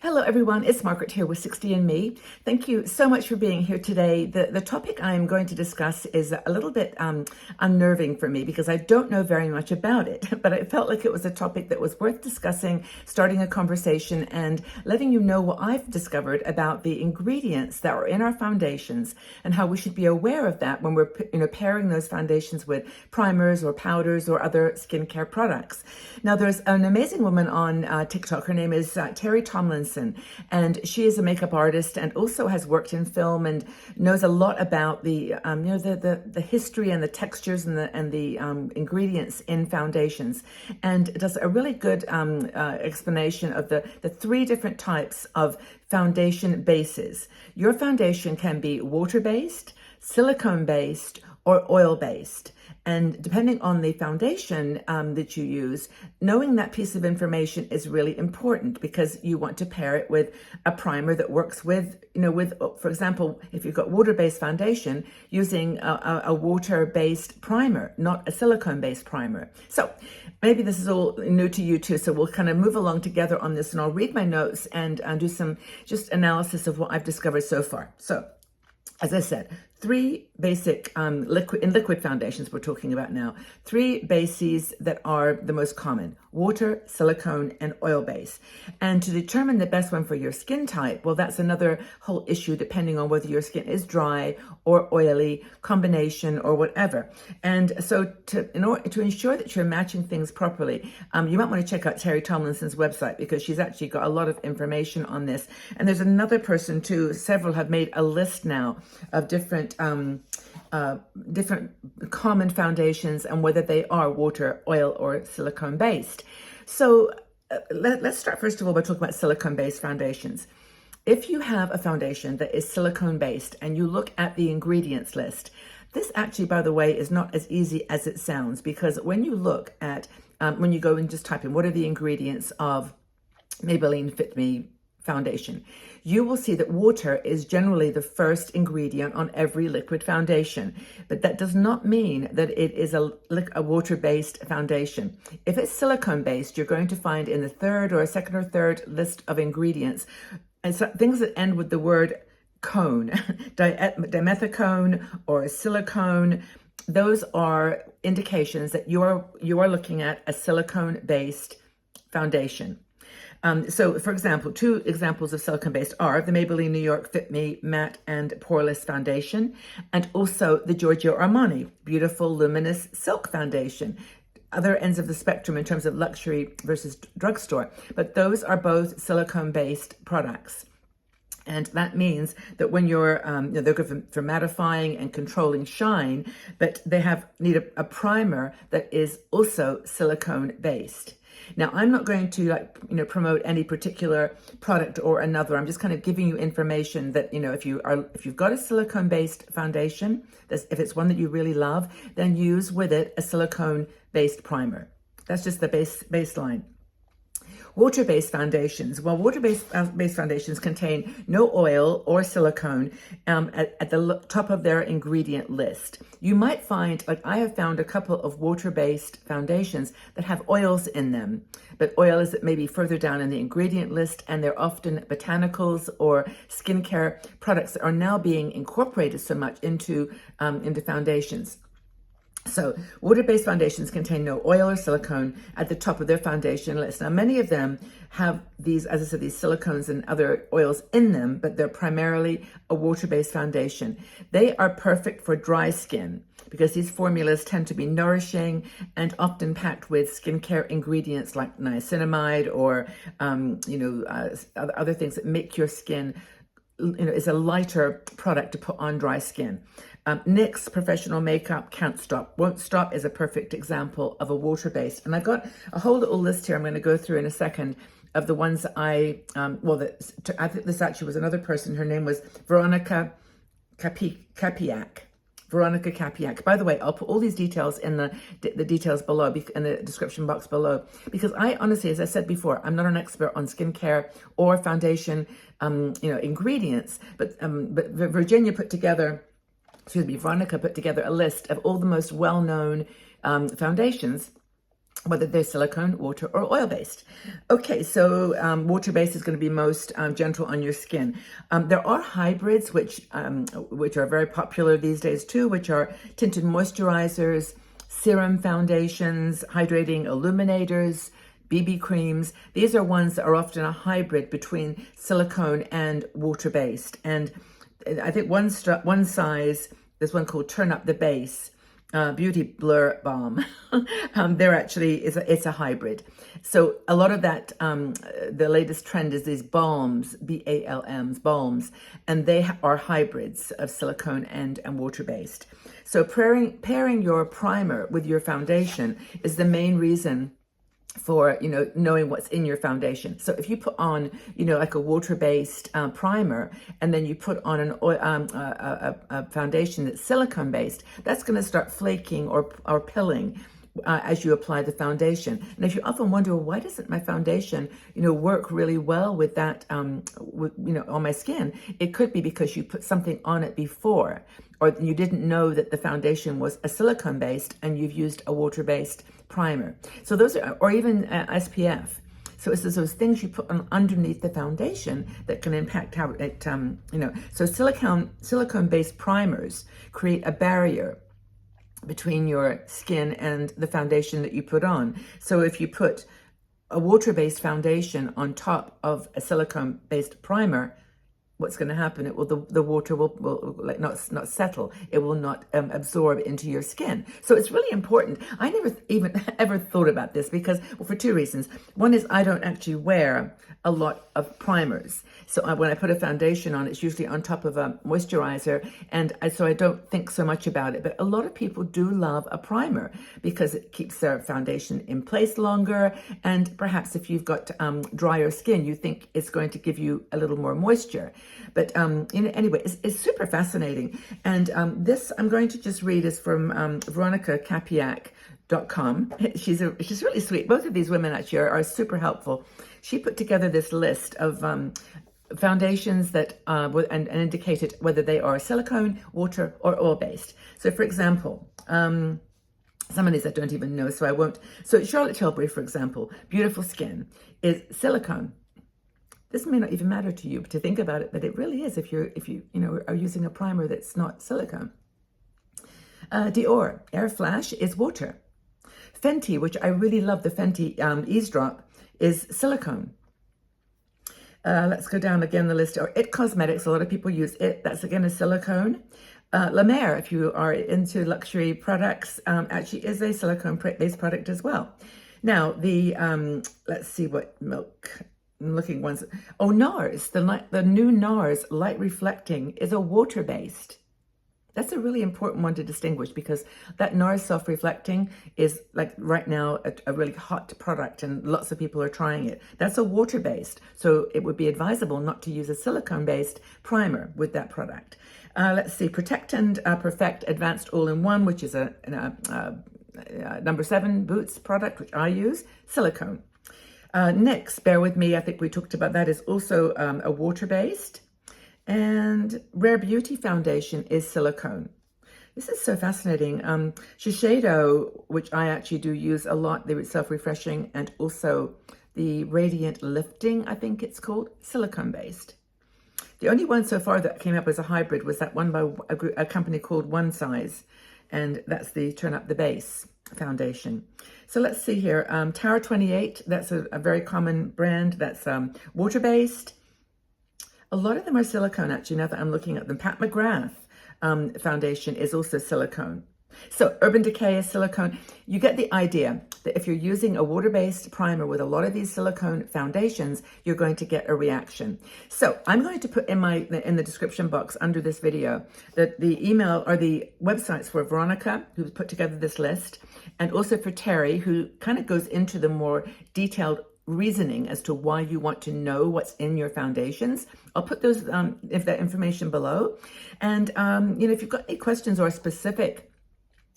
Hello, everyone. It's Margaret here with 60andMe. Thank you so much for being here today. The topic I'm going to discuss is a little bit unnerving for me because I don't know very much about it, but I felt like it was a topic that was worth discussing, starting a conversation, and letting you know what I've discovered about the ingredients that are in our foundations and how we should be aware of that when we're pairing those foundations with primers or powders or other skincare products. Now, there's an amazing woman on TikTok. Her name is Terry Tomlinson. And she is a makeup artist and also has worked in film and knows a lot about the the history and the textures and the ingredients in foundations, and does a really good explanation of the three different types of foundation bases. Your foundation can be water-based, silicone-based, or oil-based. And depending on the foundation that you use, knowing that piece of information is really important because you want to pair it with a primer that works with, for example, if you've got water-based foundation, using a water-based primer, not a silicone-based primer. So maybe this is all new to you too, so we'll kind of move along together on this, and I'll read my notes and do some just analysis of what I've discovered so far. So, as I said, three basic liquid foundations we're talking about now. Three bases that are the most common: water, silicone, and oil base. And to determine the best one for your skin type, well, that's another whole issue depending on whether your skin is dry or oily, combination or whatever. And so in order to ensure that you're matching things properly, you might want to check out Terry Tomlinson's website because she's actually got a lot of information on this. And there's another person too, several have made a list now of different common foundations and whether they are water, oil, or silicone based. So let's start first of all by talking about silicone based foundations. If you have a foundation that is silicone based and you look at the ingredients list, this actually, by the way, is not as easy as it sounds, because when you look at, when you go and just type in what are the ingredients of Maybelline Fit Me foundation, you will see that water is generally the first ingredient on every liquid foundation, but that does not mean that it is a water-based foundation. If it's silicone-based, you're going to find in the second or third list of ingredients and so things that end with the word cone, dimethicone or silicone. Those are indications that you are looking at a silicone-based foundation. So, for example, two examples of silicone-based are the Maybelline New York Fit Me Matte and Poreless Foundation, and also the Giorgio Armani Beautiful Luminous Silk Foundation. Other ends of the spectrum in terms of luxury versus drugstore, but those are both silicone-based products. And that means that when you're, they're good for mattifying and controlling shine, but they need a primer that is also silicone-based. Now, I'm not going to promote any particular product or another. I'm just kind of giving you information that, if you've got a silicone-based foundation, if it's one that you really love, then use with it a silicone-based primer. That's just the baseline. Water-based foundations. Well, water-based foundations contain no oil or silicone at the top of their ingredient list. You might find, like I have found a couple of water-based foundations that have oils in them, but oil is maybe further down in the ingredient list, and they're often botanicals or skincare products that are now being incorporated so much into foundations. So water-based foundations contain no oil or silicone at the top of their foundation list. Now, many of them have these, as I said, these silicones and other oils in them, but they're primarily a water-based foundation. They are perfect for dry skin because these formulas tend to be nourishing and often packed with skincare ingredients like niacinamide or, other things that make your skin, is a lighter product to put on dry skin. NYX Professional Makeup Can't Stop, Won't Stop is a perfect example of a water-based. And I've got a whole little list here I'm going to go through in a second of the ones that I think this actually was another person. Her name was Veronica Capiak. Veronica Capiak. By the way, I'll put all these details in the details below, in the description box below, because I honestly, as I said before, I'm not an expert on skincare or foundation, ingredients, but Veronica put together a list of all the most well-known foundations whether they're silicone, water, or oil-based. Okay, so water-based is going to be most gentle on your skin. There are hybrids, which are very popular these days too, which are tinted moisturizers, serum foundations, hydrating illuminators, BB creams. These are ones that are often a hybrid between silicone and water-based. And I think one size, there's one called Turn Up the Base, Beauty Blur Balm. They're actually, it's a hybrid. So a lot of that, the latest trend is these balms, BALMs, balms, and they are hybrids of silicone and water-based. So pairing your primer with your foundation is the main reason for, knowing what's in your foundation. So if you put on, like a water-based primer, and then you put on an oil, a foundation that's silicone-based, that's going to start flaking or pilling as you apply the foundation. And if you often wonder, well, why doesn't my foundation, work really well with that, on my skin? It could be because you put something on it before, or you didn't know that the foundation was a silicone-based and you've used a water-based primer. So those are, or even SPF. So it's those things you put on underneath the foundation that can impact how it, So silicone-based primers create a barrier between your skin and the foundation that you put on. So if you put a water-based foundation on top of a silicone-based primer, what's going to happen? It will the water will like not settle. It will not absorb into your skin. So it's really important. I never even ever thought about this because, well, for two reasons. One is I don't actually wear a lot of primers. So when I put a foundation on, it's usually on top of a moisturizer, and so I don't think so much about it. But a lot of people do love a primer because it keeps their foundation in place longer, and perhaps if you've got drier skin, you think it's going to give you a little more moisture. But anyway, it's super fascinating. And this I'm going to just read is from VeronicaCapiac.com. She's really sweet. Both of these women actually are super helpful. She put together this list of foundations that and indicated whether they are silicone, water, or oil-based. So for example, some of these I don't even know, so I won't. So Charlotte Tilbury, for example, beautiful skin, is silicone. This may not even matter to you, but to think about it, but it really is if you are using a primer that's not silicone. Dior Air Flash is water. Fenty, which I really love, the Fenty Eavesdrop, is silicone. Let's go down again the list. Or It Cosmetics, a lot of people use it. That's again a silicone. La Mer, if you are into luxury products, actually is a silicone-based product as well. Now, the let's see what milk. I'm looking ones. Oh, NARS, the new NARS Light Reflecting is a water-based. That's a really important one to distinguish because that NARS Self-Reflecting is like right now a really hot product and lots of people are trying it. That's a water-based, so it would be advisable not to use a silicone-based primer with that product. Let's see, Protect and Perfect Advanced All-in-One, which is a number 7 Boots product, which I use, silicone. NYX, bear with me, I think we talked about that, is also a water-based. And Rare Beauty Foundation is silicone. This is so fascinating. Shiseido, which I actually do use a lot, the self-refreshing, and also the Radiant Lifting, I think it's called, silicone-based. The only one so far that came up as a hybrid was that one by a company called One Size, and that's the Turn Up the Base foundation. So let's see here. Tower 28, that's a very common brand. That's water-based. A lot of them are silicone, actually, now that I'm looking at them. Pat McGrath foundation is also silicone. So Urban Decay is silicone. You get the idea that if you're using a water-based primer with a lot of these silicone foundations, you're going to get a reaction. So I'm going to put in the description box under this video the email or the websites for Veronica, who put together this list, and also for Terry, who kind of goes into the more detailed reasoning as to why you want to know what's in your foundations. I'll put those if that information below. And if you've got any questions or specific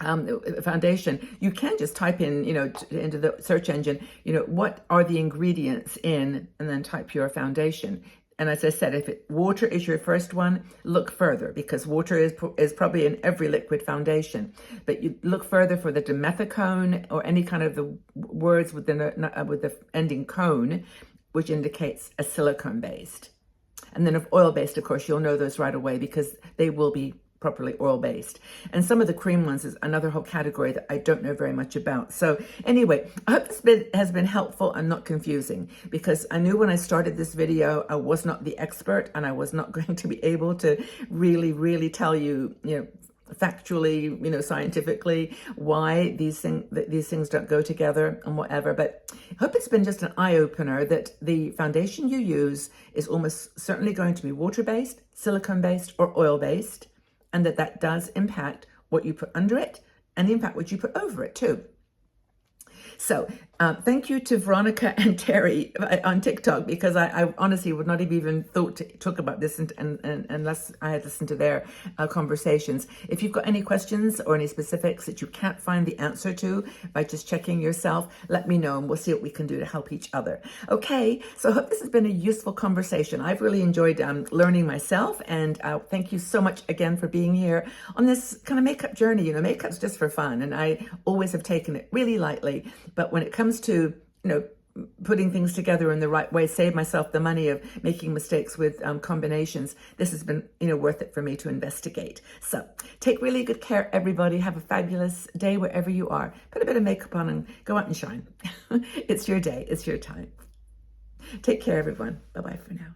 foundation, you can just type in, into the search engine, what are the ingredients in, and then type your foundation. And as I said, if water is your first one, look further, because water is probably in every liquid foundation. But you look further for the dimethicone or any kind of the words with the ending cone, which indicates a silicone-based. And then of oil-based, of course, you'll know those right away because they will be properly oil-based. And some of the cream ones is another whole category that I don't know very much about. So anyway, I hope this has been helpful and not confusing, because I knew when I started this video, I was not the expert and I was not going to be able to really tell you, factually, scientifically, why these things don't go together and whatever. But I hope it's been just an eye-opener that the foundation you use is almost certainly going to be water-based, silicone-based, or oil-based, and that does impact what you put under it and the impact what you put over it too. So thank you to Veronica and Terry on TikTok, because I honestly would not have even thought to talk about this unless I had listened to their conversations. If you've got any questions or any specifics that you can't find the answer to by just checking yourself, let me know and we'll see what we can do to help each other. Okay, so I hope this has been a useful conversation. I've really enjoyed learning myself, and thank you so much again for being here on this kind of makeup journey. Makeup's just for fun, and I always have taken it really lightly. But when it comes to, putting things together in the right way, save myself the money of making mistakes with combinations, this has been, worth it for me to investigate. So take really good care, everybody. Have a fabulous day wherever you are. Put a bit of makeup on and go out and shine. It's your day. It's your time. Take care, everyone. Bye-bye for now.